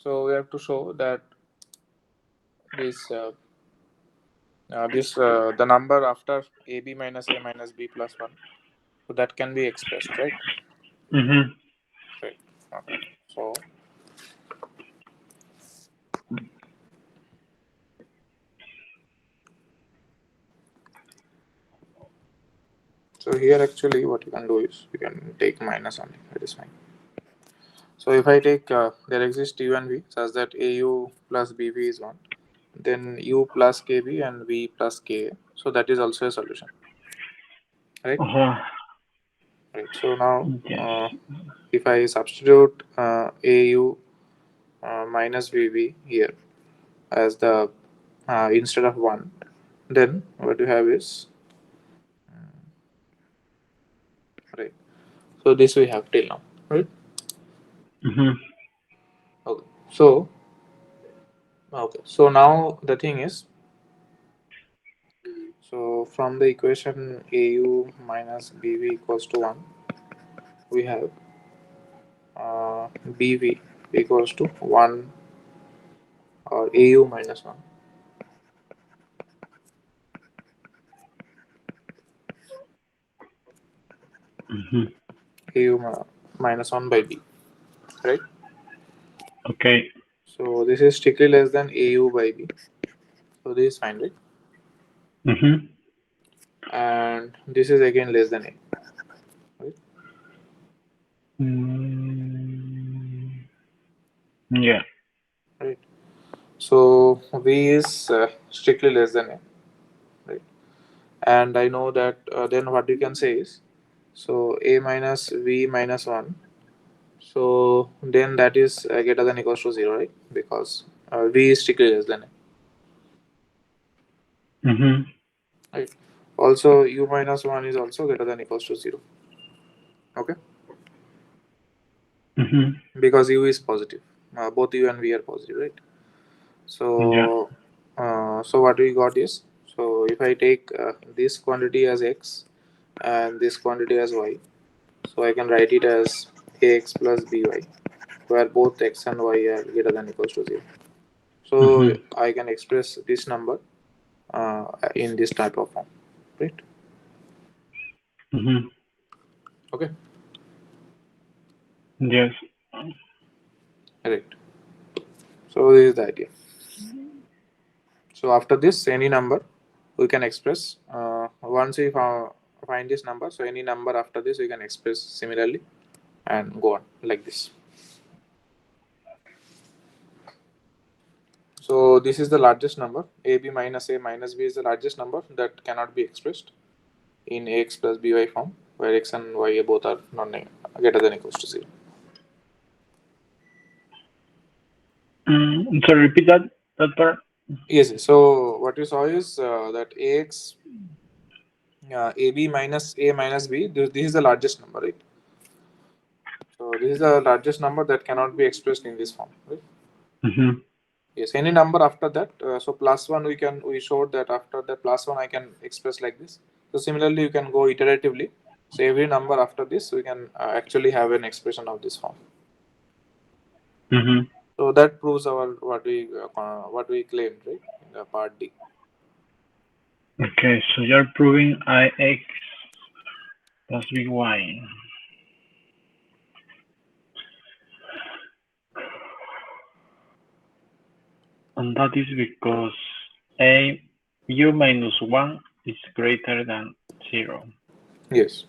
So we have to show that the number after AB minus A minus B plus 1, so that can be expressed, right? Mm-hmm. Right. Okay. So here actually what you can do is you can take minus only. That is fine. So if I take there exists U and V such that AU plus BV is 1, then U plus KB and V plus KA. So that is also a solution, right? Uh-huh. Right. So now Yes. if I substitute AU minus VB here as the instead of 1, then what you have is right. So this we have till now, right? Mm-hmm. Okay. So now the thing is, so from the equation AU minus BV equals to 1, we have BV equals to 1 or AU minus 1. Mm-hmm. AU minus 1 by B, right? Okay. So this is strictly less than AU by B. So this is fine, right? Mm-hmm. And this is again less than A, right? Yeah. Right. So V is strictly less than A, right? And I know that then what you can say is, so A minus V minus 1. So then that is greater than equals to 0, right? Because V is strictly less than A, Mm-hmm. right? Also U minus 1 is also greater than equals to 0. Okay? Mm-hmm. Because U is positive. Both U and V are positive, right? Yeah. So, so what we got is, so if I take this quantity as X and this quantity as Y, so I can write it as AX plus BY, where both X and Y are greater than equals to 0. So Mm-hmm. I can express this number in this type of form, right? Mm-hmm. Okay, Yes. right. So this is the idea. So after this, any number we can express. Once we find this number, so any number after this we can express similarly and go on like this. So this is the largest number. AB minus A minus B is the largest number that cannot be expressed in AX plus BY form, where X and Y both are non greater than equals to 0. So repeat that part. Yes. So what you saw is that AX AB minus A minus B. This is the largest number, right? So this is the largest number that cannot be expressed in this form, right? Mm-hmm. Yes. Any number after that. So plus 1 we showed that after the plus 1 I can express like this. So similarly you can go iteratively. So every number after this we can actually have an expression of this form. Mm-hmm. So that proves our what we claimed, right, in the part D. Okay, so you're proving IX plus BY. And that is because A U minus 1 is greater than 0. Yes.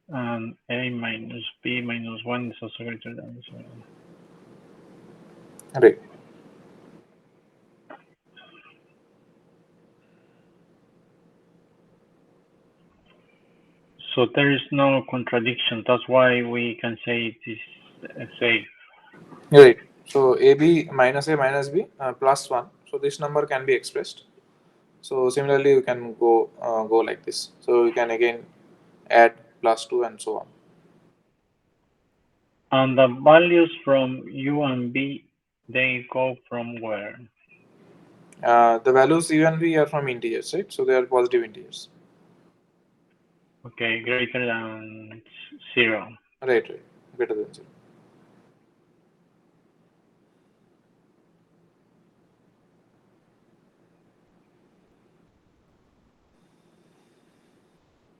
And A minus B minus 1 is also greater than 0. Right. So there is no contradiction. That's why we can say it is safe. Right. So AB minus A minus B plus 1. So this number can be expressed. So similarly you can go like this. So you can again add plus 2 and so on. And the values from U and B, they go from where? The values U and V are from integers, right? So they are positive integers. Okay, greater than 0. Right. Greater than 0.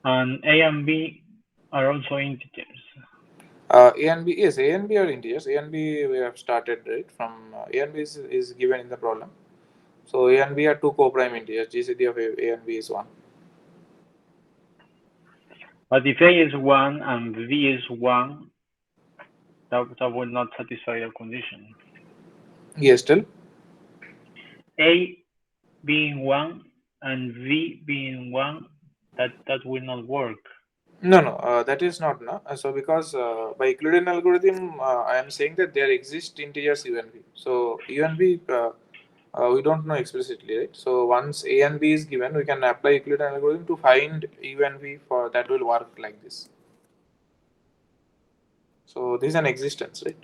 And A and B are also integers. A and B, yes, A and B are integers. A and B we have started right from A and B is given in the problem. So A and B are two co-prime integers. GCD of A and B is 1. But if A is 1 and B is 1, that will not satisfy the condition. Yes, still. A being 1 and V being 1, that will not work. No, that is not no. So because by Euclidean algorithm, I am saying that there exist integers U and B. So U and B we don't know explicitly, right? So once A and B is given, we can apply Euclidean algorithm to find U and B for that will work like this. So this is an existence, right?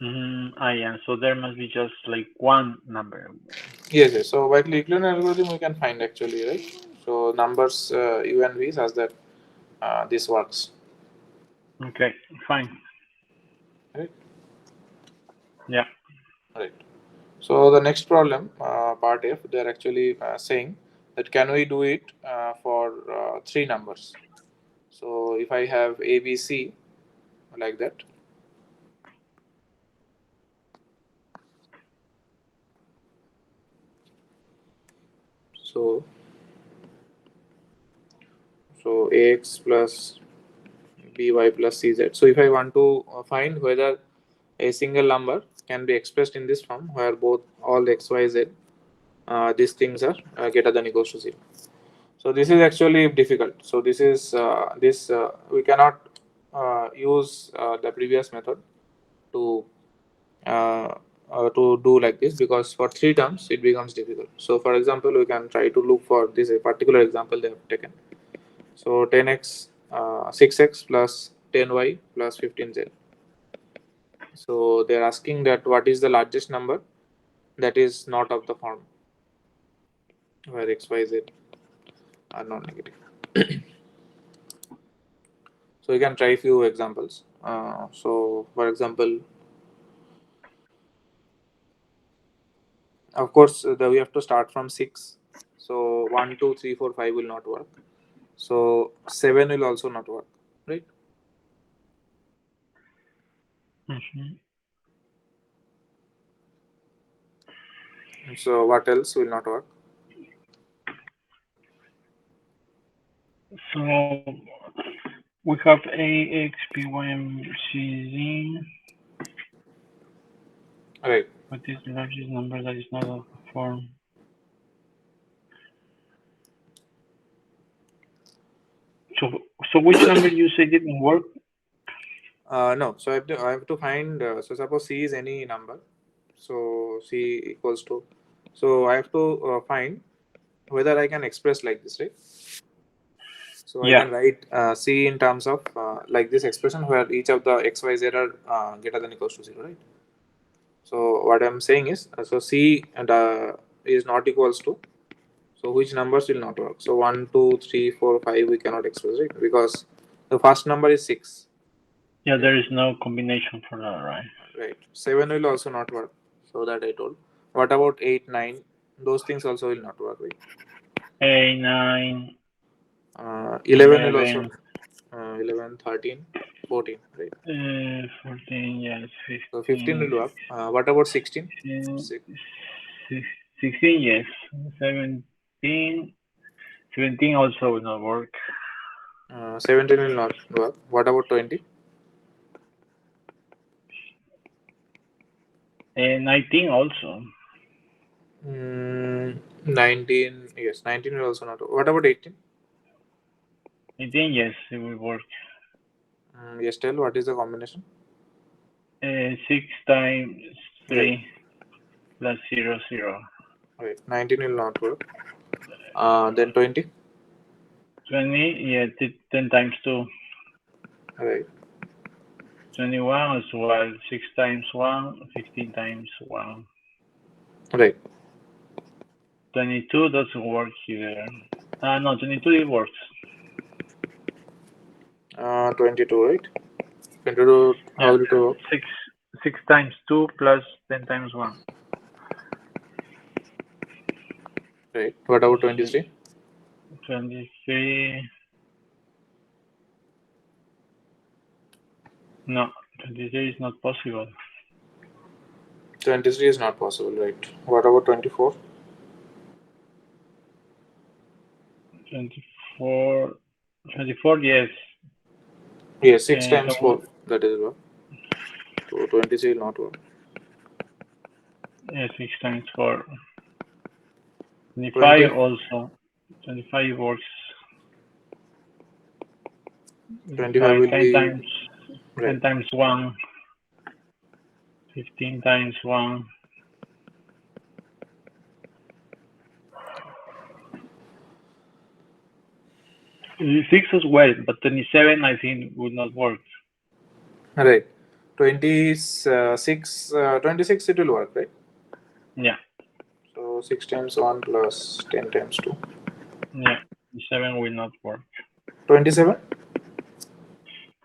Yeah. So there must be just like one number. Yes. So by Euclidean algorithm, we can find actually, right? So numbers U and V such that this works, Okay, fine. right? Yeah. Right. So the next problem, part F, they are actually saying that can we do it for three numbers? So if I have A, B, C like that, so AX plus BY plus CZ. So if I want to find whether a single number can be expressed in this form where both all X, Y, Z these things are greater than equals to 0. So this is actually difficult. So this is we cannot use the previous method to uh, to do like this because for three terms it becomes difficult. So for example, we can try to look for this a particular example they have taken. So 10x 6x plus 10y plus 15z. So they are asking that what is the largest number that is not of the form where x, y, z are non-negative. So you can try few examples. So for example, of course, we have to start from 6. So 1, 2, 3, 4, 5 will not work. So 7 will also not work, right? Mhm. So what else will not work? So we have A, X, B, Y, and C, Z. Right. What is the largest number that is not of a form? So, so which number you say didn't work? No. So I have to find. So suppose C is any number. So C equals to. So I have to find whether I can express like this, right? So I Yeah, can write C in terms of like this expression where each of the x, y, z are greater than equals to 0, right? So what I'm saying is, so C and is not equals to. So which numbers will not work? So 1, 2, 3, 4, 5 we cannot express it because the first number is 6. yeah. Right. There is no combination for that, right? Right. 7 will also not work. So that I told. What about 8, 9? Those things also will not work, right? A, 9, 11 will also 11, 11, 13, 14, right? 14, yes, So 15 will 15, work. What about 16? 16, 16, yes, 17, 17 also will not work. 17 will not work. What about 20? 19 also. 19, yes, 19 will also not work. What about 18? 18, yes, it will work. Yes, tell what is the combination? 6 times Right, 3 plus 0, 0. right. 19 will not work. Then 20. 20, yeah, 10 times 2. Right, 21 as well. 6 times 1, 15 times 1. right. 22 doesn't work here. No, 22 it works. 22, right? 22, how Yeah, will it work? 6 times 2 plus 10 times 1. Right. What about So 23? 23. No, 23 is not possible. 23 is not possible, right? What about 24? 24. 24, yes. Yes, 6 So times 4, that is what. So 23 will not work. yeah, 6 times 4. 20. 25 also. 25 works. 25 will 10 be times right. 10 times 1. 15 times 1. Six as well, but 27 I think would not work. Right. 26, 26 it will work, right? Yeah. So 6 times 1 plus 10 times 2. Yeah. 7 will not work. 27?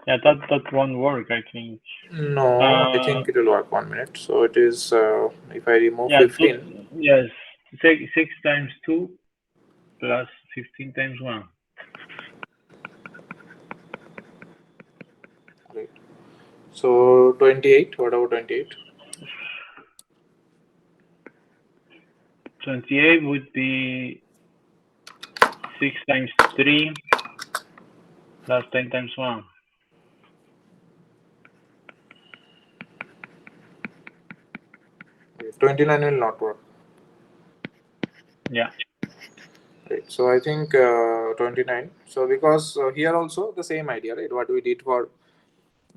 Yeah, that won't work, I think. No, I think it will work. 1 minute. So it is, if I remove Yeah, 15. yes. 6 times 2 plus 15 times 1. Right. So 28. What about 28? 28 would be 6 times 3 plus 10 times 1. 29 will not work. Yeah. Right. So I think 29. So because here also the same idea, right? What we did for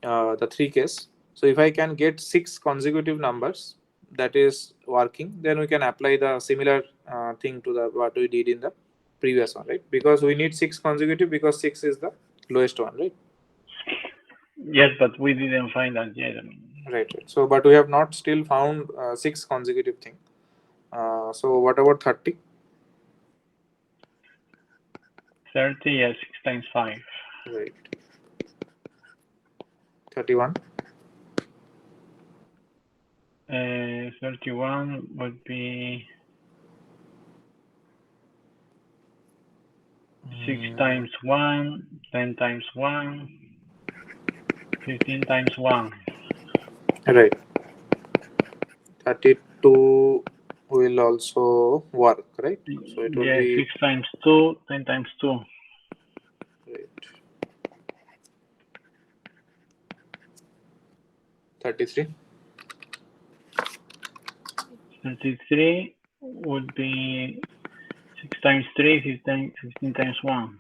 the 3 case. So if I can get 6 consecutive numbers that is working, then we can apply the similar thing to the what we did in the previous one, right? Because we need 6 consecutive because 6 is the lowest one, right? Yes, but we didn't find that yet. Right. So but we have not still found 6 consecutive thing. So what about 30? 30, yes, 6 times 5. Right. 31. 31 would be 6 times 1, 10 times 1, 15 times 1. Right. 32 will also work, right? So it will Yeah, be 6 times 2, 10 times 2. right. 33. 33 would be 6 times 3, 15 times 1.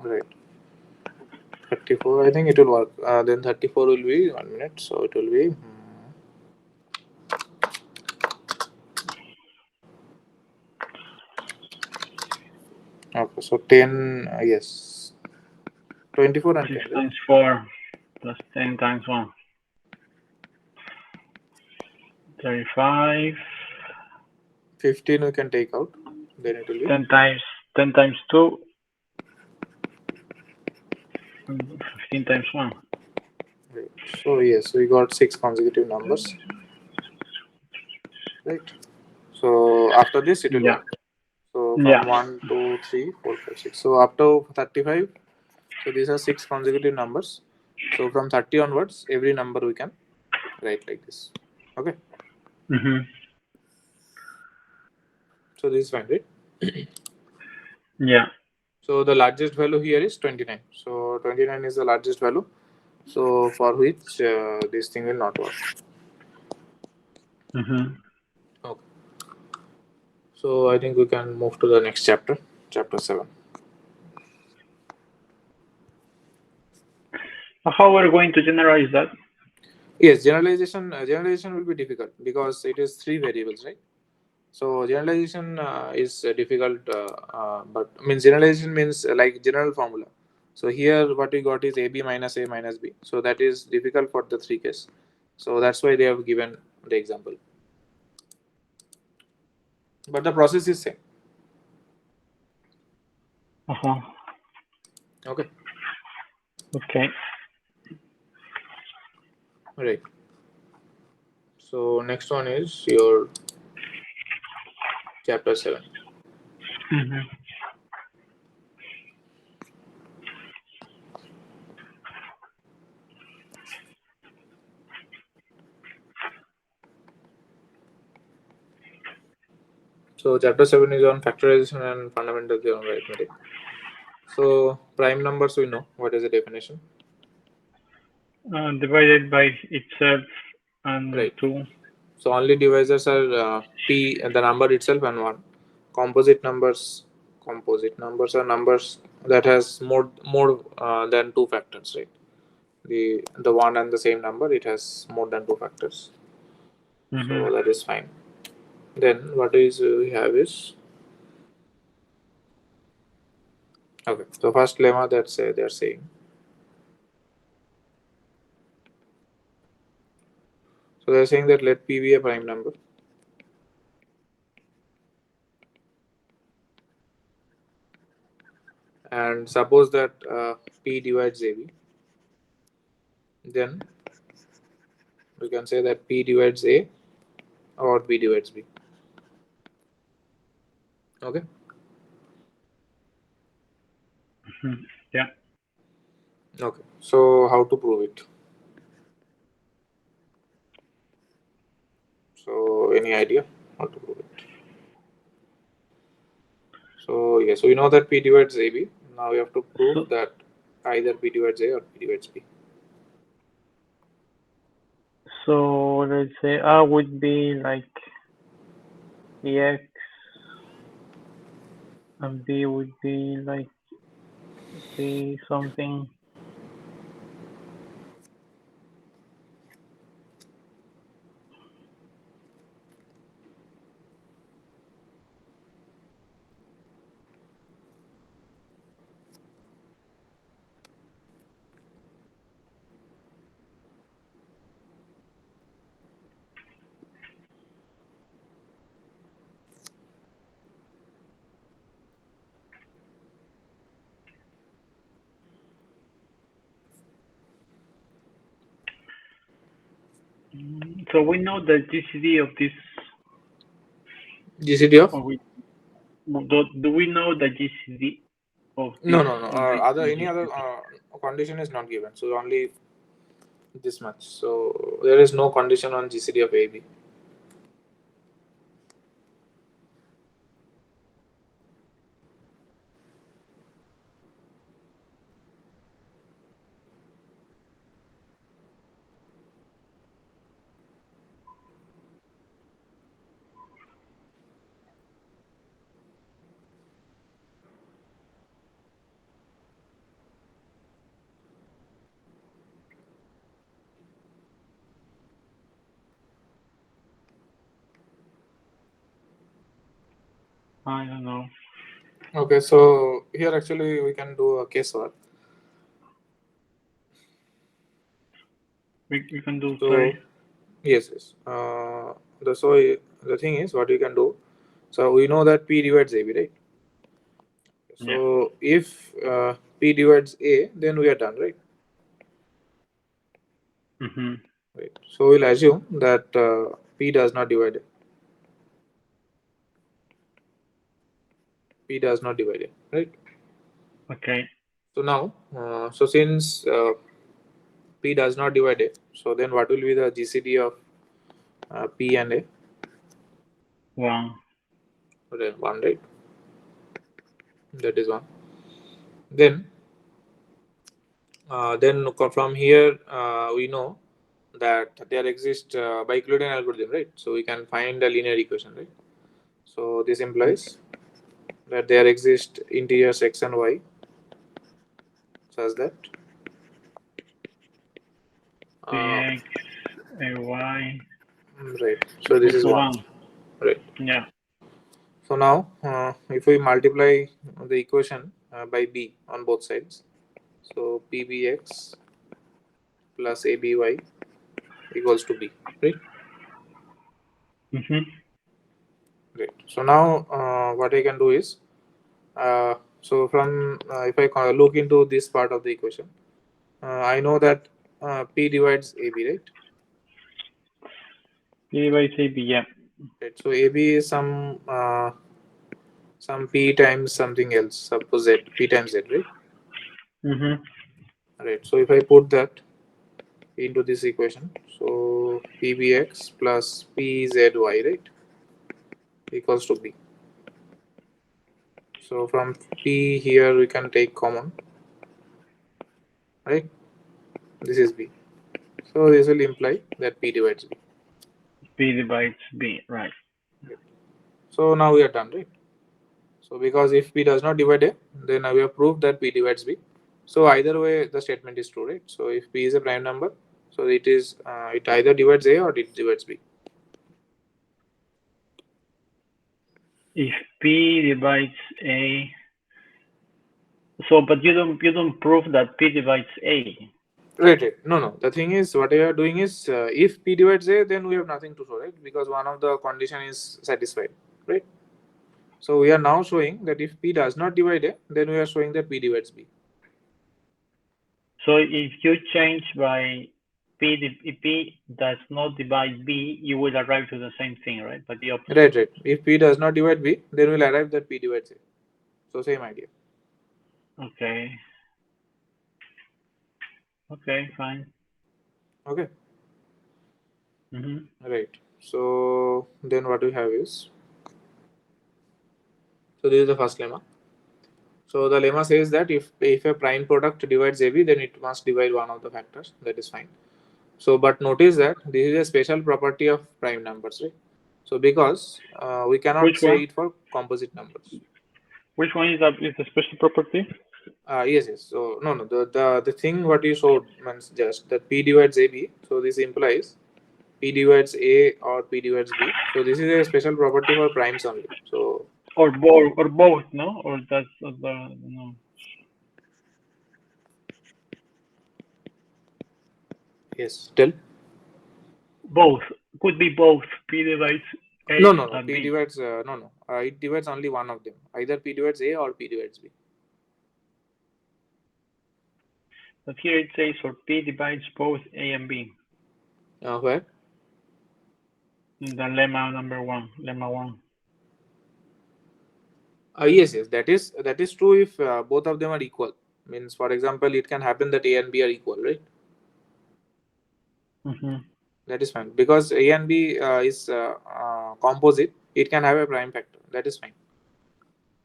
Right. 34. I think it will work. Then 34 will be 1 minute. So it will be. Okay. So 10. Yes. 24 and 6 10, right? times 4 plus 10 times 1. 35. 15 we can take out. Then it will be. 10 times 2, 15 times 1. Right. So yes, we got 6 consecutive numbers. Right. So after this it will Yeah. work. So Yeah. from 1, 2, 3, 4, 5, 6. So up to 35. So these are 6 consecutive numbers. So from 30 onwards, every number we can write like this. Okay. Mm-hmm. So this is fine, right? Yeah. So the largest value here is 29. So 29 is the largest value. So for which this thing will not work. Mm-hmm. Okay. So I think we can move to the next chapter, chapter 7. How we're going to generalize that? Yes, generalization will be difficult because it is 3 variables, right? So generalization is difficult, but means generalization means like general formula. So here what we got is AB minus A minus B. So that is difficult for the 3 case. So that's why they have given the example. But the process is same. Uh-huh. Okay. Okay. Right. So next one is your chapter 7. Mm-hmm. So chapter 7 is on factorization and fundamental theorem of arithmetic. So prime numbers, we know what is the definition, Divided by itself and right? 2. So only divisors are p, the number itself, and 1. Composite numbers, are numbers that has more than two factors, right? The one and the same number, it has more than two factors, Mm-hmm. so that is fine. Then what is we have is, okay. So first lemma that say they are saying. So they are saying that let p be a prime number, and suppose that p divides ab, then we can say that p divides a or b divides b. Okay. Mm-hmm. Yeah. Okay. So how to prove it? So any idea how to prove it? So yes, we know that p divides ab. Now we have to prove So that either p divides a or p divides b. so let's say A would be like X and B would be like C something. So we know the GCD of this, GCD of, or do we know the GCD of no, this no, no. of this Other any other GCD? condition is not given. So only this much. So there is no condition on GCD of AB. I don't know. Okay, so here actually we can do a case work. We can do, sorry. So yes, yes. The thing is, what we can do. So we know that P divides AB, right? Yeah. So if P divides A, then we are done, right? Mm-hmm. Right. So we'll assume that P does not divide A. P does not divide A, right? Okay. So now, so since P does not divide A, so then what will be the GCD of P and A? 1. Okay, 1, right? That is 1. Then, from here we know that there exists by Euclidean algorithm, right? So we can find a linear equation, right? So this implies that there exist integers x and y such that uh, X, Y right. So this equal is to 1, 1. right? Yeah. So now, if we multiply the equation by b on both sides, so pbx plus aby equals to b, right? Mm-hmm. Right. So now, what I can do is, so from if I look into this part of the equation, I know that p divides ab, right? P by C B, yeah. Right. So ab is some p times something else, suppose z, p times z, right? Mm-hmm. Right. So if I put that into this equation, so pbx plus pzy, right, equals to b. So from P here we can take common, right? This is B. So this will imply that P divides B. P divides B, right? So now we are done, right? So because if P does not divide A, then we have proved that P divides B. So either way the statement is true, right? So if P is a prime number, so it either divides A or it divides B. If P divides A, so but you don't prove that P divides A. Right, right. No. The thing is, what we are doing is, if P divides A, then we have nothing to show, right? Because one of the condition is satisfied, right? So we are now showing that if P does not divide A, then we are showing that P divides B. So if you change by if P does not divide B, you will arrive to the same thing, right? But the opposite. Right, right. If P does not divide B, then we'll arrive that P divides A. So same idea. Okay. Okay, fine. Okay. Mm-hmm. Right. So then what we have is, so this is the first lemma. So the lemma says that if a prime product divides AB, then it must divide one of the factors. That is fine. So but notice that this is a special property of prime numbers, right? So because we cannot Which say one? it for composite numbers. Which one is that? Is the special property? Yes. So no. The thing what you showed means just that P divides AB. So this implies P divides A or P divides B. So this is a special property for primes only. So Or both, no? Or that's the no. yes, tell. Both could be both. P divides No, A and P B. divides no. It divides only one of them. Either P divides A or P divides B. But here it says for P divides both A and B. Where? The lemma number one, lemma one. Yes. That is true if both of them are equal. Means, for example, it can happen that A and B are equal, right? Mm-hmm. That is fine because A and B is composite. It can have a prime factor. That is fine.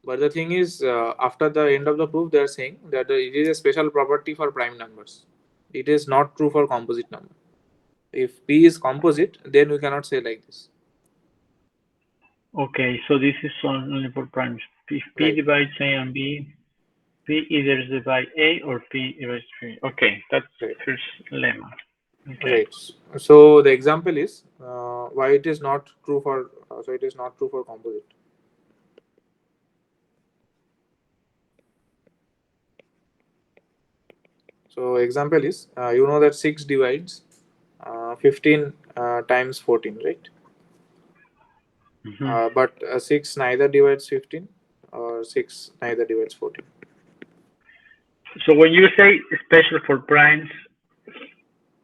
But the thing is, after the end of the proof, they are saying that it is a special property for prime numbers. It is not true for composite number. If P is composite, then we cannot say like this. Okay, so this is only for primes. If P Right. divides A and B, P either divide A or P divides P. Okay, that's Right. first lemma. Okay. Right. So the example is why it is not true for so it is not true for composite. So example is you know that 6 divides 15 times 14, right? Mm-hmm. But 6 neither divides 15 or 6 neither divides 14. So when you say special for primes,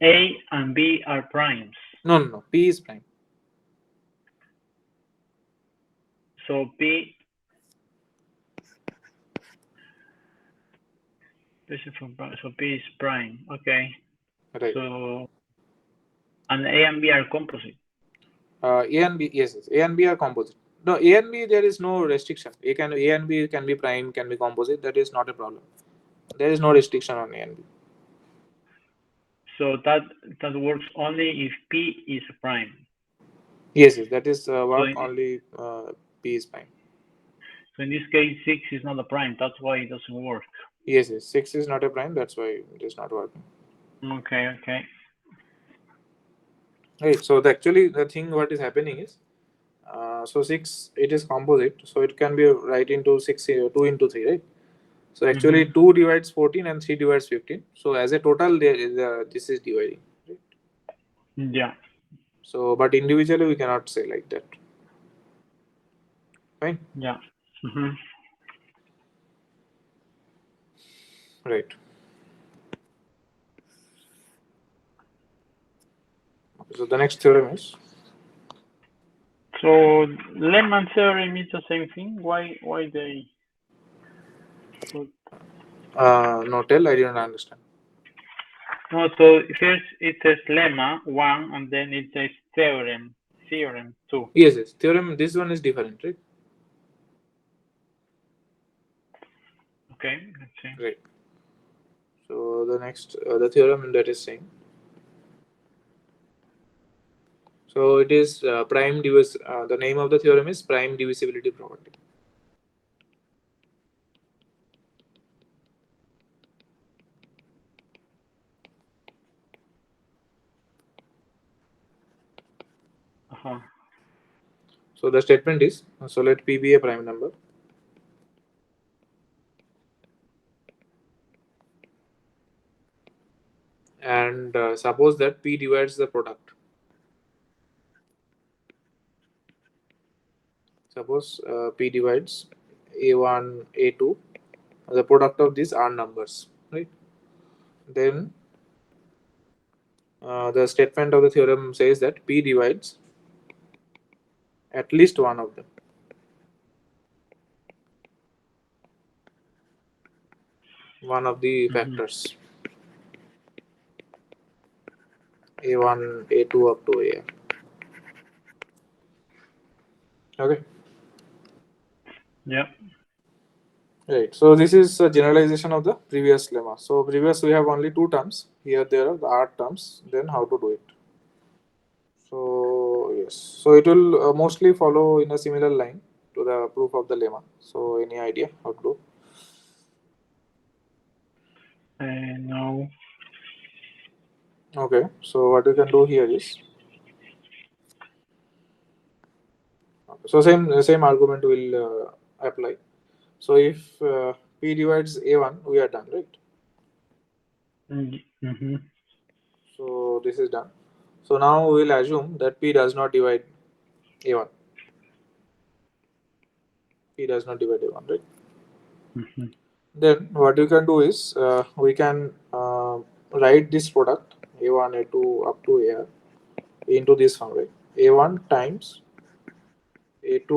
A and B are primes. No. P is prime. So P special for so P is prime. Okay. Right. So and A and B are composite. A and B, yes. A and B are composite. No, A and B there is no restriction. A and B can be prime, can be composite. That is not a problem. There is no restriction on A and B. So that works only if P is a prime. Yes. That is So work in, only P is prime. so in this case, 6 is not a prime. That's why it doesn't work. Yes. 6 is not a prime. That's why it is not working. Okay. Right. So actually the thing what is happening is so 6 it is composite. So it can be right into 6 2 into 3, right? So actually Mm-hmm. 2 divides 14 and 3 divides 15. So as a total there is this is dividing. Right? Yeah. So but individually we cannot say like that. Fine. Yeah. Mm-hmm. Right. So the next theorem is So Lemon theorem is the same thing. Why they put no tell I didn't understand. no? So first it says lemma one, and then it says theorem two. Yes. Theorem this one is different, right? Okay, let's see. Right. So the next, the theorem that is saying. So it is prime divis. The name of the theorem is prime divisibility property. Uh-huh. So the statement is, so let P be a prime number, and suppose that P divides the product. Suppose P divides A1, A2, the product of these are numbers, right? Then the statement of the theorem says that P divides at least one of them. One of the factors A1, A2 up to A. Okay. Yeah. Right. So this is a generalization of the previous lemma. So previous we have only two terms. Here there are the odd terms. Then how to do it? So yes. So it will mostly follow in a similar line to the proof of the lemma. So any idea how to do? No. Okay. So what we can do here is, so same argument will apply. So if P divides A1, we are done, right? Mm-hmm. So this is done. So now we will assume that P does not divide A1. P does not divide A1, right? Mm-hmm. Then what you can do is we can write this product A1, A2 up to A into this form, right? A1 times A2,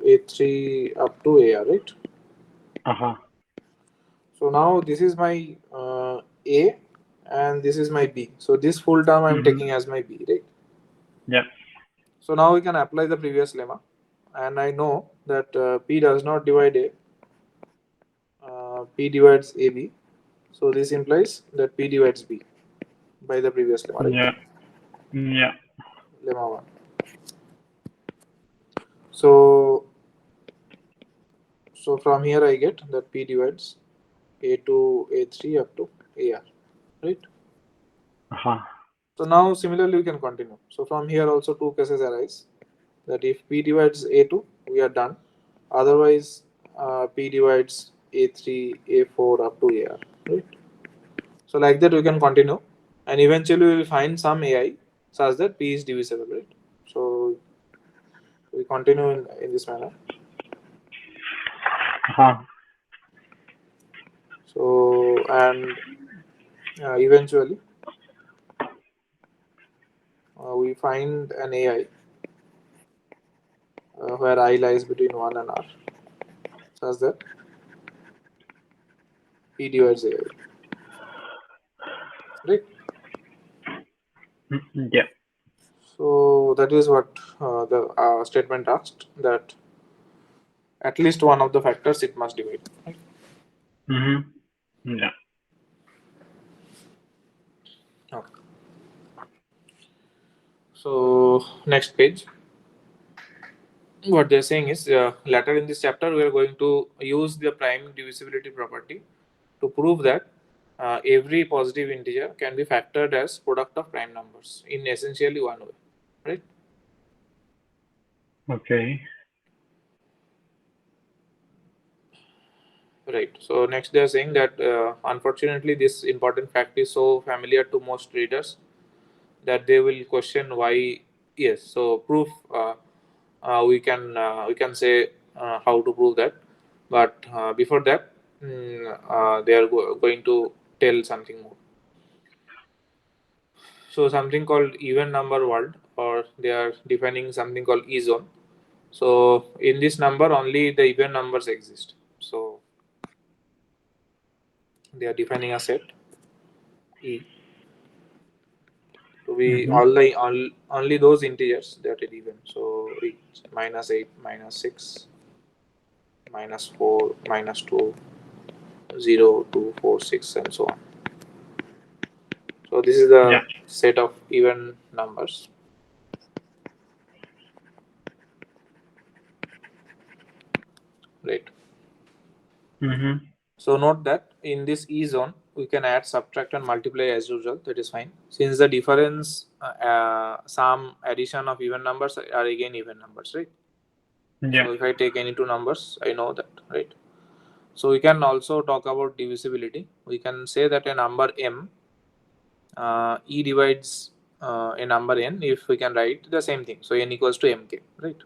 A3 up to A, right? Uh-huh. So now this is my A and this is my B. So this full term I am taking as my B, right? Yeah. So now we can apply the previous lemma, and I know that P does not divide A, P divides AB. So this implies that P divides B by the previous lemma, right? Yeah. Yeah. Lemma 1. So from here I get that P divides A2, A3 up to AR, right? Uh-huh. So now similarly we can continue. So from here also two cases arise, that if P divides A2, we are done. Otherwise, P divides A3, A4 up to AR, right? So like that we can continue, and eventually we will find some AI such that P is divisible, right? So we continue in this manner. Uh-huh. So and eventually we find an AI where I lies between 1 and R such that P divides AI, right? Yeah. So that is what the statement asked, that at least one of the factors it must divide, right? Mm-hmm. Yeah. Okay. So next page, what they're saying is later in this chapter we are going to use the prime divisibility property to prove that every positive integer can be factored as product of prime numbers in essentially one way, right? Okay. Right. So next they are saying that unfortunately this important fact is so familiar to most readers that they will question why. Yes. So proof, we can say how to prove that, but before that, they are going to tell something more. So something called even number world, or they are defining something called E zone. So in this number only the even numbers exist. So they are defining a set E to be Mm-hmm. only those integers that are even. So it's -8, -6, -4, -2, 0, 2, 4, 6, and so on. So this is the set of even numbers. Right. So note that in this E zone, we can add, subtract, and multiply as usual. That is fine. Since the difference, sum, addition of even numbers are again even numbers, right? Yeah. So if I take any two numbers, I know that, right? So we can also talk about divisibility. We can say that a number m, E divides a number n if we can write the same thing. So n equals to mk, right?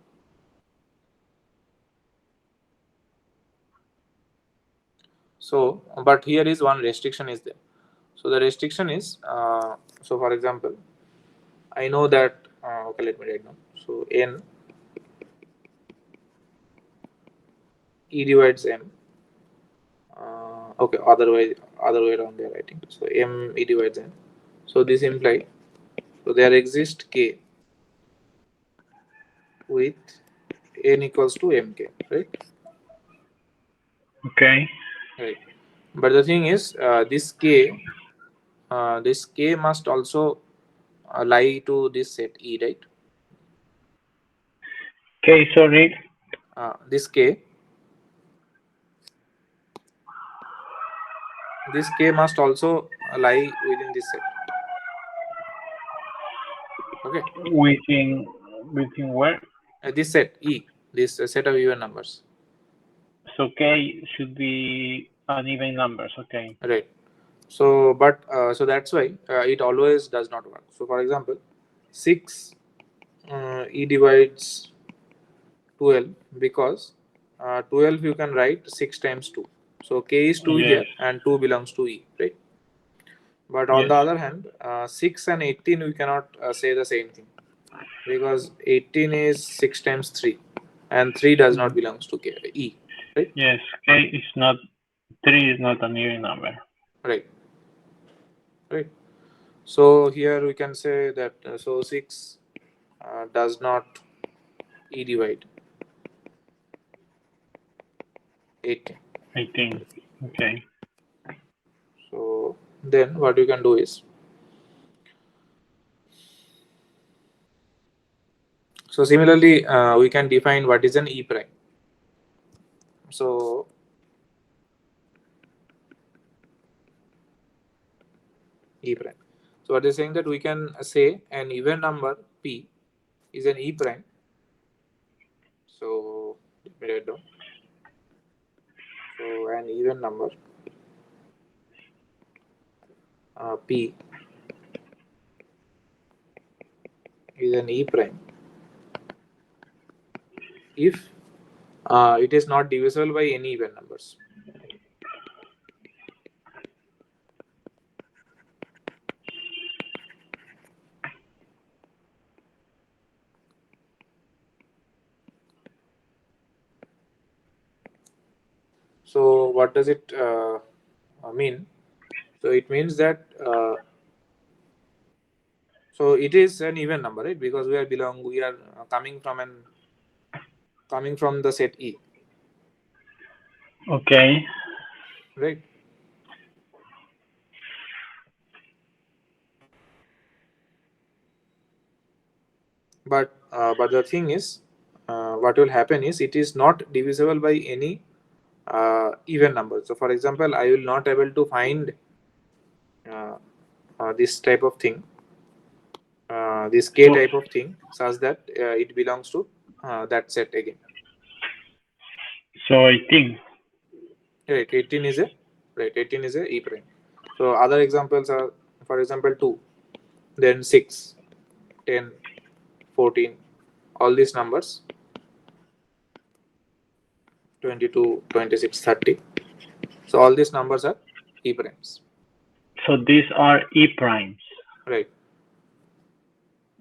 So, but here is one restriction is there. So the restriction is, so for example, I know that, okay, let me write down. So n, E divides m. Okay, other way around they are writing. So m E divides n. So this implies, so there exists k with n equals to mk, right? Okay. Right. But the thing is, this k must also lie to this set E, right? Okay, sorry. This k must also lie within this set. Okay. Within where? This set E, this set of even numbers. So K should be an even numbers. Okay. Right. So, but so that's why it always does not work. So, for example, 6 E divides 12 because 12 you can write 6 times 2. So k is 2 Yes. here and 2 belongs to E, right? But on Yes. the other hand, 6 and 18 we cannot say the same thing because 18 is 6 times 3 and 3 does not belongs to E, right? Yes. K is not 3 is not an even number. Right. Right. So here we can say that so 6 does not E divide 18. 18. Okay. So then what you can do is, so similarly we can define what is an E prime. So E prime. So what is saying that we can say an even number P is an E prime. So let me write down. So an even number P is an E prime if it is not divisible by any even numbers. So what does it mean? So it means that so it is an even number, right? Because we are coming from the set E, Okay. right? But the thing is, what will happen is it is not divisible by any even number. So for example, I will not able to find uh, this type of thing, this k So type of thing, such that it belongs to that set again. so 18. Right, 18 is a E prime. So other examples are, for example, 2, then 6, 10, 14, all these numbers, 22, 26, 30. So all these numbers are E primes. So these are E primes Right.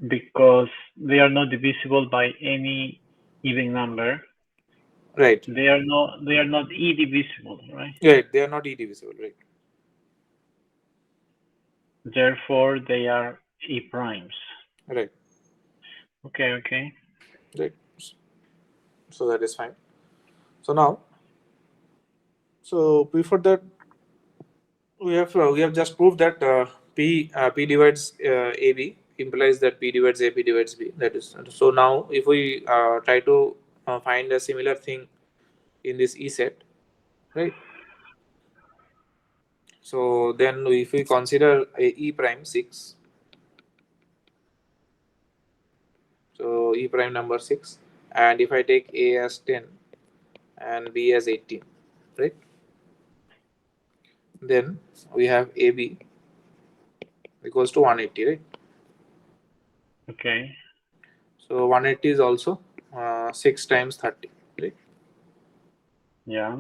because they are not divisible by any even number. Right. They are not E divisible, right? Right. They are not E divisible. Right. Therefore, they are E primes. Right. Okay. Okay. Right. So that is fine. So now, so before that, we have just proved that p divides ab implies that p divides a, p divides b. That is so. Now, if we try to find a similar thing in this E set, right? So then, if we consider a E prime 6, so E prime number 6, and if I take A as 10 and B as 18, right? Then we have AB equals to 180, right? Okay. So 180 is also 6 times 30, right? Yeah.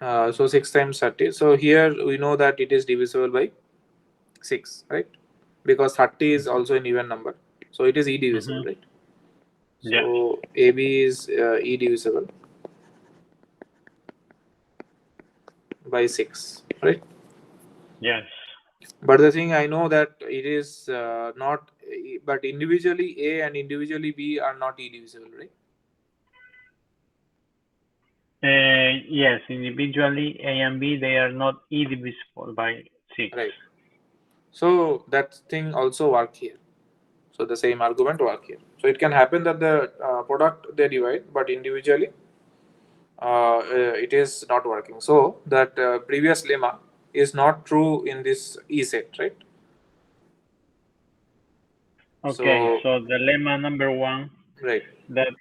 So 6 times 30. So here we know that it is divisible by 6, right? Because 30 is also an even number. So it is E divisible, Mm-hmm. right? Yes. So AB is E divisible by 6, right? Yes. But the thing I know that it is not, but individually A and individually B are not E divisible, right? Yes. Individually, A and B, they are not E divisible by 6. Right. So that thing also work here. So the same argument work here. So it can happen that the product they divide, but individually it is not working. So that previous lemma is not true in this E set, right? Okay. So So the lemma number 1, right, that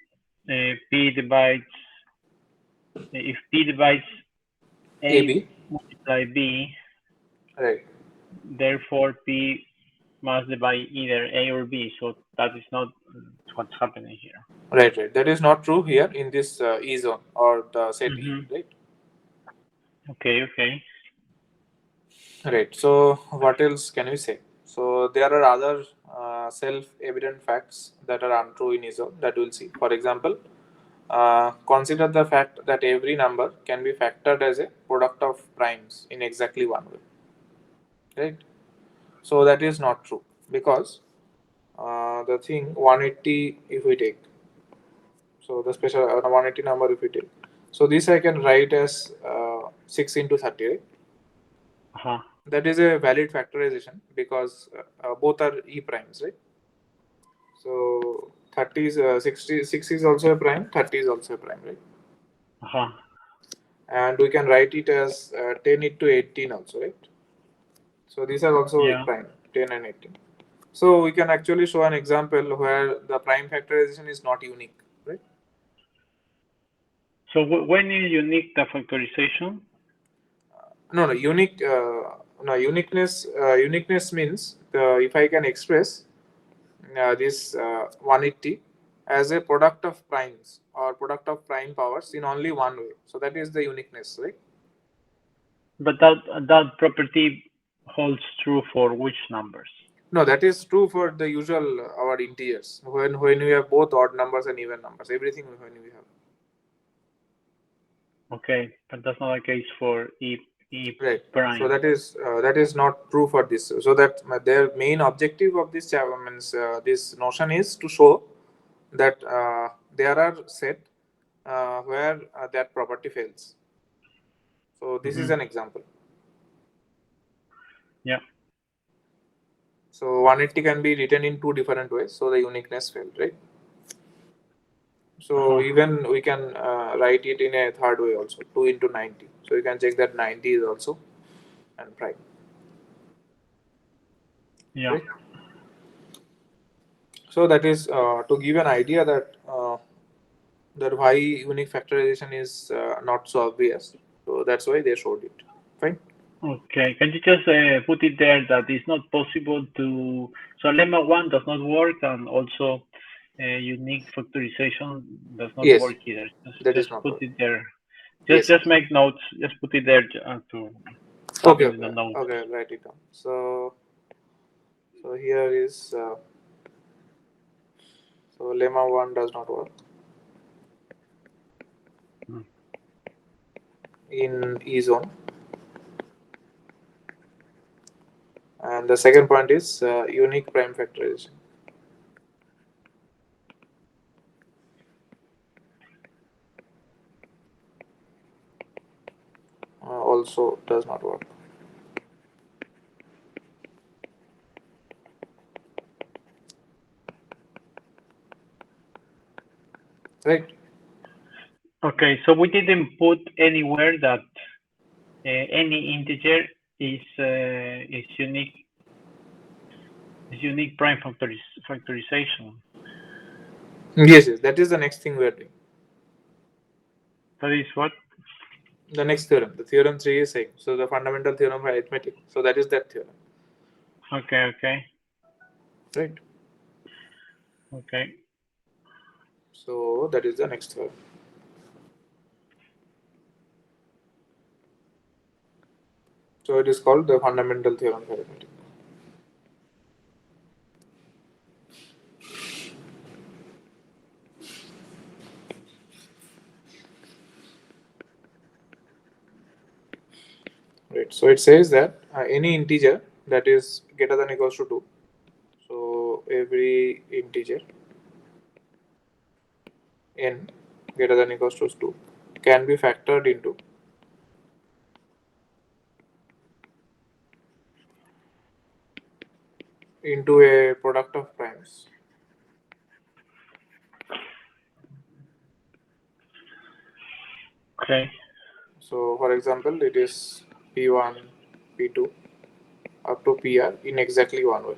P divides, if P divides A AB, multiply B, right, therefore P must divide either A or B. So that is not what's happening here. right. That is not true here in this E zone or the set E, Mm-hmm. right? Okay. Okay. Right. So what else can we say? So there are other self-evident facts that are untrue in ISO that we'll see. For example, consider the fact that every number can be factored as a product of primes in exactly one way. Right. So that is not true because the thing 180 if we take, so the special 180 number if we take, so this I can write as 6 into 30, right? Uh-huh. That is a valid factorization because both are e primes, right? So 30 is 66 is also a prime, 30 is also a prime, right? Uh-huh. And we can write it as 10 into 18 also, right? So these are also Yeah. prime, 10 and 18. So we can actually show an example where the prime factorization is not unique, right? So when is unique the factorization? No, unique. No, uniqueness. Uniqueness means if I can express this 180 as a product of primes or product of prime powers in only one way. So that is the uniqueness, right? But that property holds true for which numbers? No, that is true for the usual our integers. When we have both odd numbers and even numbers, everything when we have. Okay, but that's not the case for E Right. So prime. that is not true for this. So that their main objective of this chapter means this notion is to show that there are set where that property fails. So this is Mm-hmm. an example. Yeah. So 180 can be written in two different ways. So the uniqueness failed, right? So Uh-huh. even we can write it in a third way also, 2 into 90. So you can check that 90 is also and prime, Yeah. right? So that is to give an idea that why unique factorization is not so obvious. So that's why they showed it. Fine. Okay. Can you just put it there that it's not possible to, so lemma 1 does not work, and also unique factorization does not Yes, work either. that Just is not put work. it there. Yes. Just make notes. Just put it there to have Okay, it in okay, the notes. okay. I'll write it down. So here is so lemma one does not work Mm. in E zone, and the second point is unique prime factorization. Also also does not work. Right? Okay, so we didn't put anywhere that any integer is unique prime factorization. Yes, yes. That is the next thing we are doing. That is what? The next theorem, the theorem 3 is saying. So the fundamental theorem of arithmetic. So that is that theorem. Okay, okay, Right? okay. So that is the next theorem. So it is called the fundamental theorem of arithmetic. Right. So it says that any integer that is greater than equals to 2. So every integer n greater than equals to 2 can be factored into a product of primes. Okay. So for example, it is p1, p2 up to pr in exactly one way.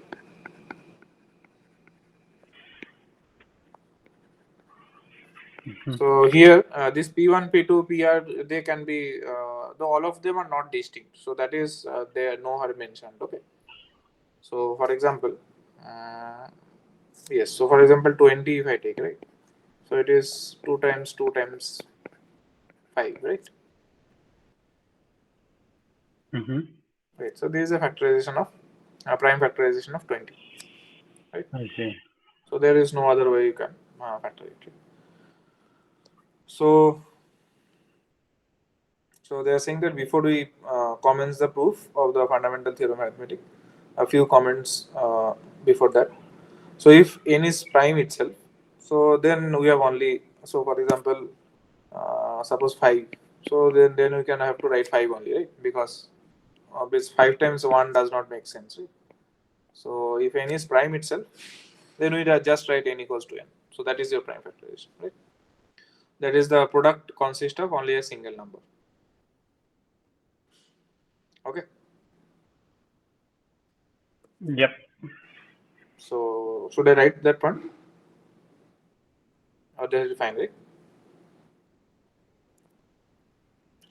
Mhm. So here, this P1, P2, PR, they can be, though all of them are not distinct. So that is, there no are mentioned. Okay. So for example, uh, yes. So for example, 20 if I take, right. So it is 2 times 2 times 5, right. Mhm. Right. So this is a factorization of prime factorization of 20, right. I see. So there is no other way you can factor it. So So they are saying that before we commence the proof of the fundamental theorem of arithmetic, a few comments before that. So if n is prime itself, so then we have only, so for example, suppose 5. So then we can have to write 5 only, right? Because this 5 times 1 does not make sense, right? So if n is prime itself, then we just write n equals to n. So that is your prime factorization, right? That is the product consists of only a single number. Okay. Yep. So should I write that one? Or that is fine, right?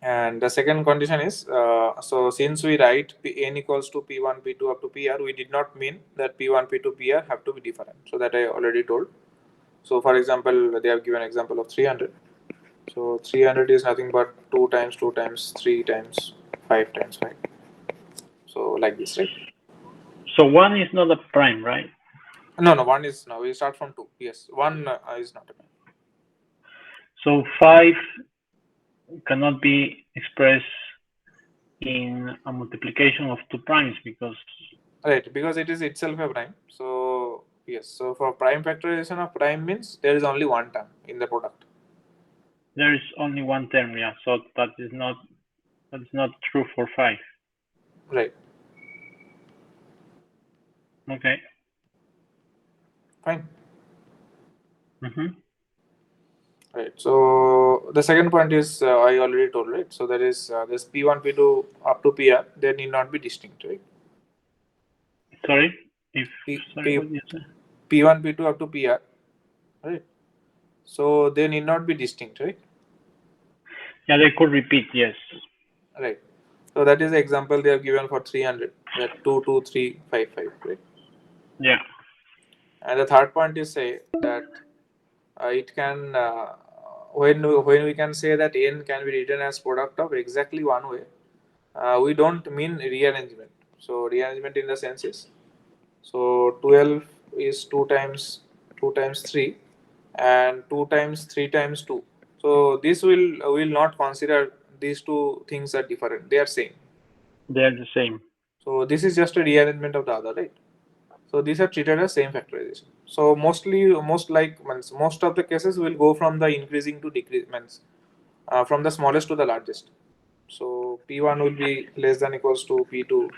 And the second condition is, so since we write n equals to p1, p2 up to pr, we did not mean that p1, p2, pr have to be different. So that I already told. So for example, they have given example of 300. So 300 is nothing but 2 times 2 times 3 times 5 times 5. So like this, right? So one is not a prime, right? No, no, one is, no, we start from 2. Yes, one is not a prime. So 5 cannot be expressed in a multiplication of two primes because Right, because it is itself a prime. So yes, so for prime factorization of prime means there is only one term in the product. there is only one term, yeah. So that's not true for 5. Right, Okay. fine. Mm-hmm. Right. So the second point is I already told, right. So that is this P1, P2 up to PR. They need not be distinct, right. Sorry, if P, sorry, P, what did you say? P1, P2 up to PR, right. So they need not be distinct, right. Yeah, they could repeat, yes. Right. So that is the example they have given for 300. That 2, 2, 3, 5, 5, right. Yeah. And the third point is say that it can when we can say that n can be written as product of exactly one way, we don't mean rearrangement. So rearrangement in the sense is, so 12 is 2 times 3 and 2 times 3 times 2. So this will not consider these two things are different. They are same. They're the same. So this is just a rearrangement of the other, right? So these are treated as same factorization. So most of the cases will go from the increasing to decrease, means from the smallest to the largest. So P1 will be less than equals to P2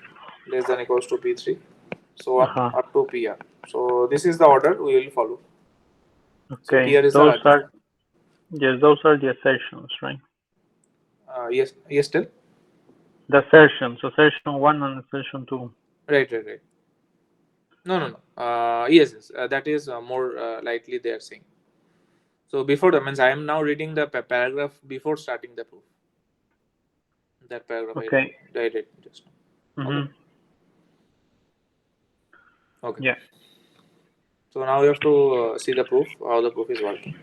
less than equals to P3, so on Uh-huh. up to PR. So this is the order we will follow. So Okay. PR is the Those largest are one. yes, those are the assertions, right? Yes, yes, still. The assertions, assertion one and assertion two. Right, right, right. No, no, no. Yes, yes. That is more likely they are saying. So before that means I am now reading the paragraph before starting the proof. That paragraph Okay. I read just now. Okay. Mm-hmm. Okay. Yeah. So now we have to see the proof, how the proof is working.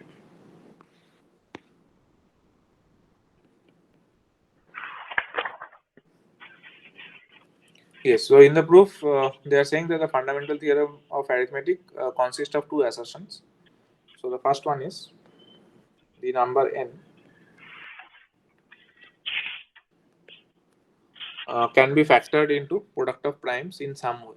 Yes. So in the proof, they are saying that the fundamental theorem of arithmetic consists of two assertions. So the first one is the number n can be factored into product of primes in some way.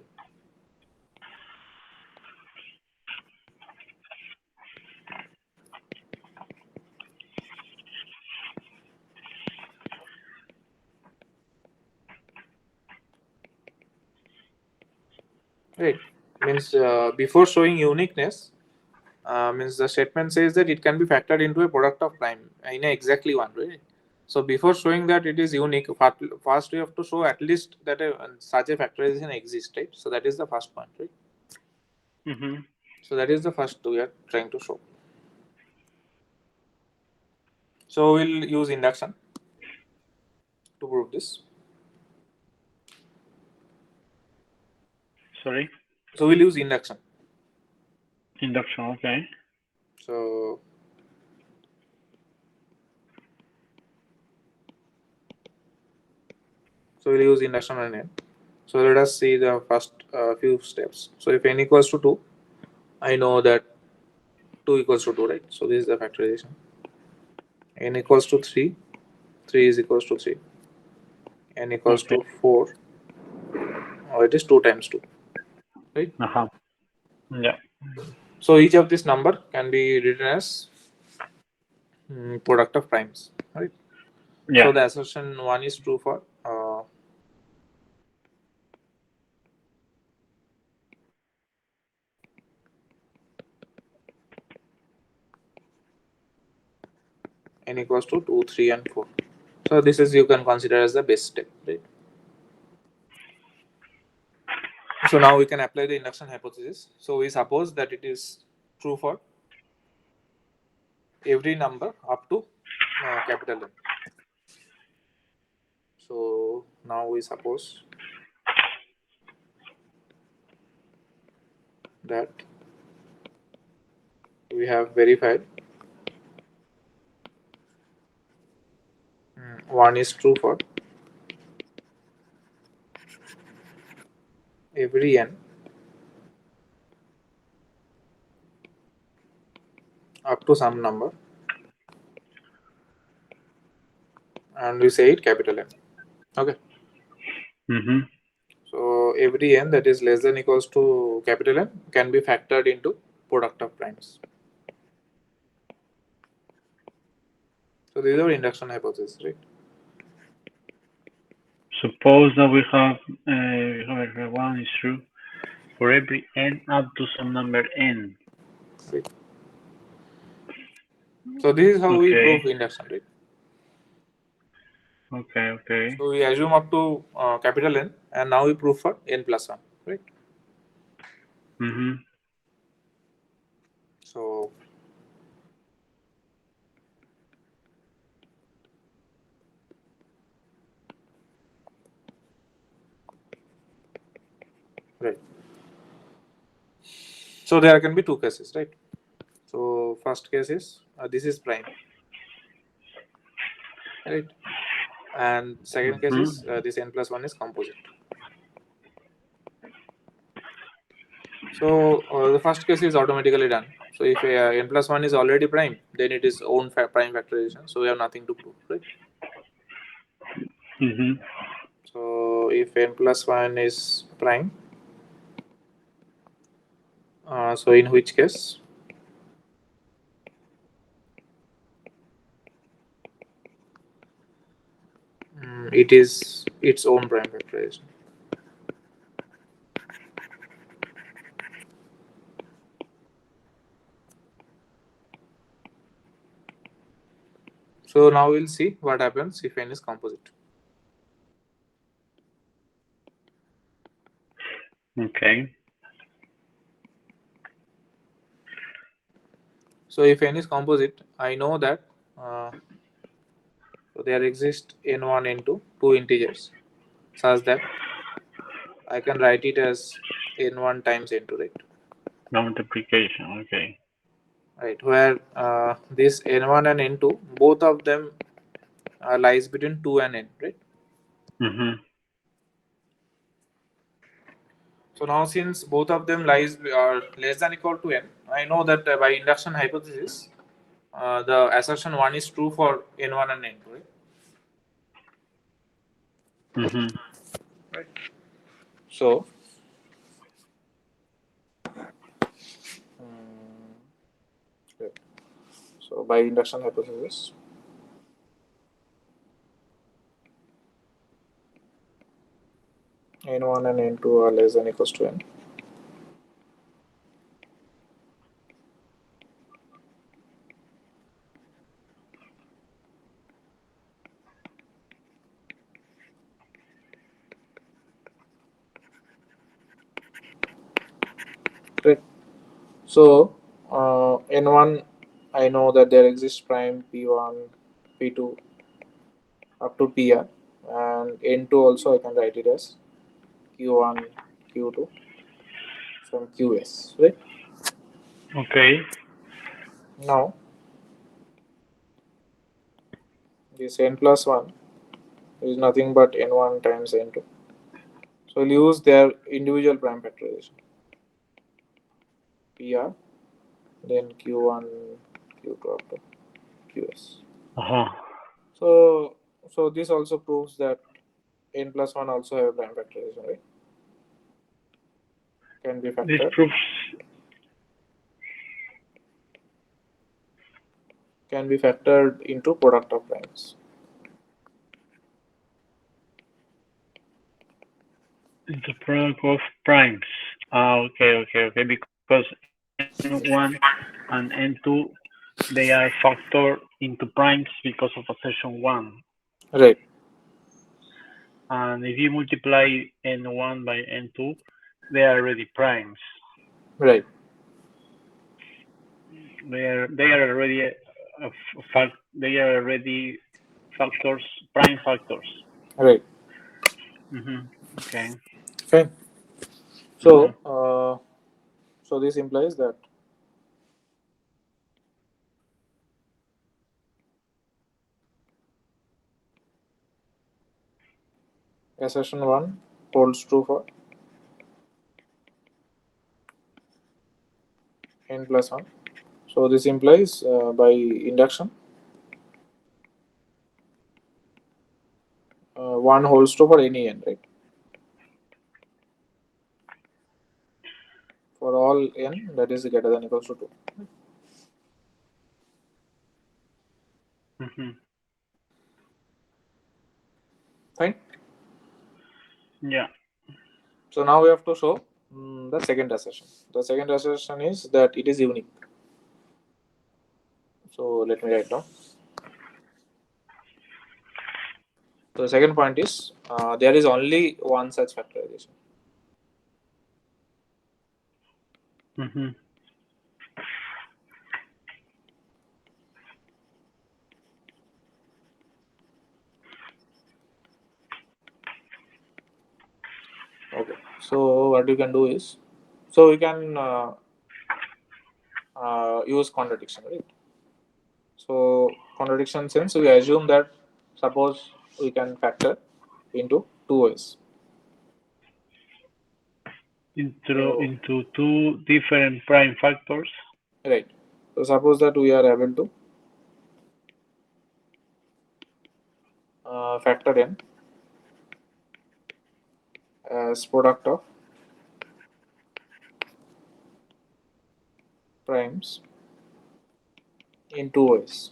Right. Means before showing uniqueness, means the statement says that it can be factored into a product of prime in a exactly one, right? So before showing that it is unique, first we have to show at least that such a factorization exists, right? So that is the first point, right? Mm-hmm. So that is the first we are trying to show. So we'll use induction to prove this. Sorry. So we'll use induction. Induction. Okay. So we'll use induction on n. So let us see the first few steps. So if n equals to 2, I know that 2 equals to 2, right? So this is the factorization. N equals to 3, 3 is equals to 3. N equals Okay. to 4, or it is 2 times 2, right? Uh-huh. Yeah. So each of this number can be written as product of primes, right? Yeah. So the assertion 1 is true for n equals to 2, 3, and 4. So this is you can consider as the base step, right? So now we can apply the induction hypothesis. So we suppose that it is true for every number up to capital N. So now we suppose that we have verified 1 is true for every n up to some number, and we say it capital N. Okay. Mm-hmm. So every n that is less than equals to capital N can be factored into product of primes. So this is our induction hypothesis, right? Suppose that we have one is true for every n up to some number n. Right. So this is how we Okay. prove induction, right? Okay. Okay. So we assume up to capital N, and now we prove for n plus 1, right? Mm-hmm. So right. So there can be two cases, right? So first case is this is prime, right? And second case Mm-hmm. is this n plus 1 is composite. So the first case is automatically done. So if n plus 1 is already prime, then it is own prime factorization. So we have nothing to prove, right? Mm-hmm. So if n plus 1 is prime, so in which case it is its own prime factorization. So now we'll see what happens if n is composite. Okay. So if n is composite, I know that so there exist n1, n2, two integers, such that I can write it as n1 times n2, right? Multiplication. Okay. Right, where this n1 and n2, both of them lies between 2 and n, right? Mm-hmm. So now since both of them lies are less than equal to n, I know that by induction hypothesis, the assertion 1 is true for n1 and n2, right? Mm-hmm. Right. So, okay. So by induction hypothesis, n1 and n2 are less than equals to n. Right. So n1, I know that there exists prime p1, p2 up to pr, and n2 also I can write it as q1, q2 from qs, right? Okay. Now this n plus 1 is nothing but n1 times n2. So we'll use their individual prime factorization. pr, then q1, q2 up to qs. Uh-huh. So so this also proves that n plus 1 also have a prime factorization, right? Can be This factored. proves Can be factored into product of primes. the product of primes. Okay. Because n1 and n2 they are factored into primes because of assertion 1. Right, And if you multiply n1 by n2, they are already primes. right, They are already they are already factors, prime factors. right. Mm-hmm. Okay. Fine. Mm-hmm. So so this implies that assertion 1 holds true for n plus 1. So this implies by induction 1 holds true for any n, right? For all n that is greater than equals to 2. Mm-hmm. Fine. Yeah. So now we have to show the second assertion. The second assertion is that it is unique. So let me write down. So the second point is there is only one such factorization. Mm-hmm. Okay. So what you can do is, so we can use contradiction, right? So contradiction sense, we assume that suppose we can factor into two ways. So Into two different prime factors. right. So suppose that we are able to factor n as product of primes in two ways.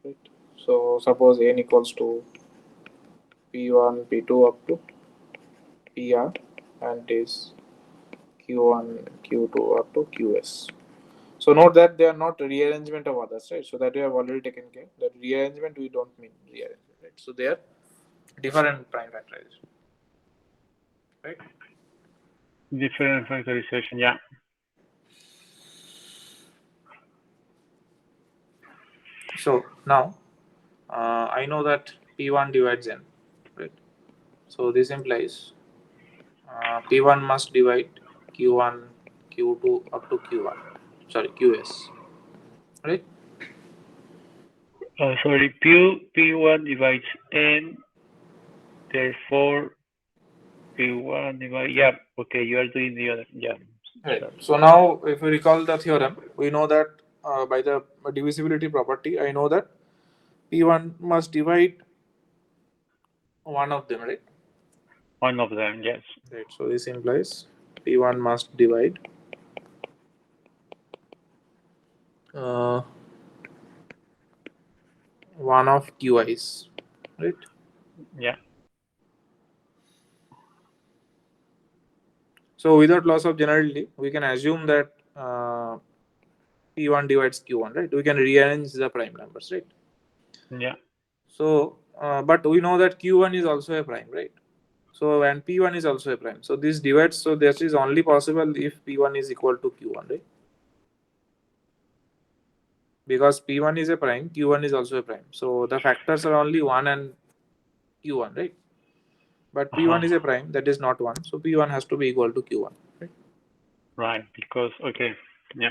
Right. So suppose n equals to p1, p2 up to pr, and is q1, q2 up to qs. So note that they are not rearrangement of others, right? So that we have already taken care. That rearrangement we don't mean rearrangement, right? So they are different prime factorization, right? Different factorization, yeah. So now I know that p1 divides n, right? So this implies p1 must divide q1, q2 up to q1, sorry qs, right? Sorry, P1 divides N, therefore P1 divides, yeah, okay, you are doing the other, yeah, Right. sorry. So now, if we recall the theorem, we know that by the divisibility property, I know that p1 must divide one of them, right? One of them, yes. Right. So this implies p1 must divide uh, one of qi's, right? Yeah, So without loss of generality, we can assume that p1 divides q1, right? We can rearrange the prime numbers, right? yeah, So, but we know that q1 is also a prime, right? So and p1 is also a prime. So this divides. So this is only possible if p1 is equal to q1, right? Because p1 is a prime, q1 is also a prime. So the factors are only 1 and q1, right? But uh-huh, p1 is a prime, that is not 1. So p1 has to be equal to q1, right? right, because, okay, yeah,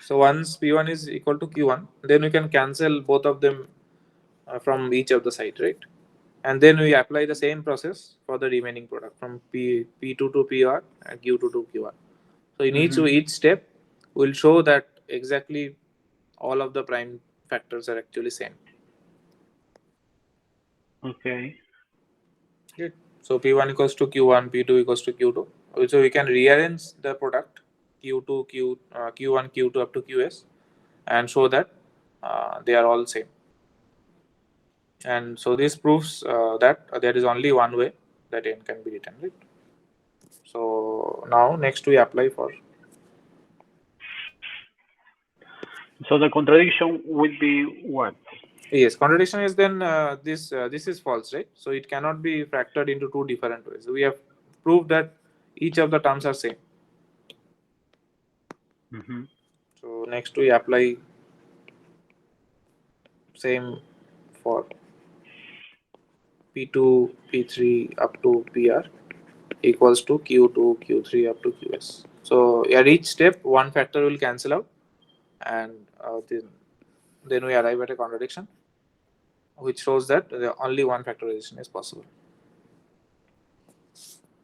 So once p1 is equal to q1, then we can cancel both of them from each of the side, right? And then we apply the same process for the remaining product from p2 to pr and q2 to q1. So in mm-hmm. each step, we'll show that exactly all of the prime factors are actually same. Okay, Good. So P1 equals to Q1, P2 equals to Q2. So we can rearrange the product Q2, Q1, Q2 up to Qs and show that they are all same. And so this proves that there is only one way that n can be written, right? So now next we apply for. so the contradiction would be what? Yes, contradiction is then this is false, right? So it cannot be factored into two different ways. We have proved that each of the terms are same. Mm-hmm. So next we apply same for P2, P3 up to PR equals to Q2, Q3 up to QS. So at each step, one factor will cancel out, and then we arrive at a contradiction, which shows that only one factorization is possible.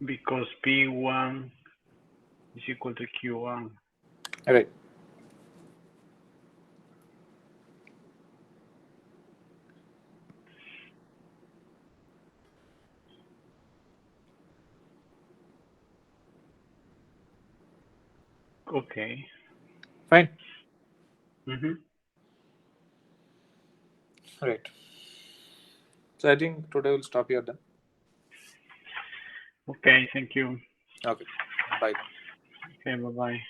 Because P1 is equal to Q1. Right. Okay. Fine. Mm-hmm. Right. So I think today we'll stop here then. Okay, thank you. Okay. Bye. Okay, bye-bye.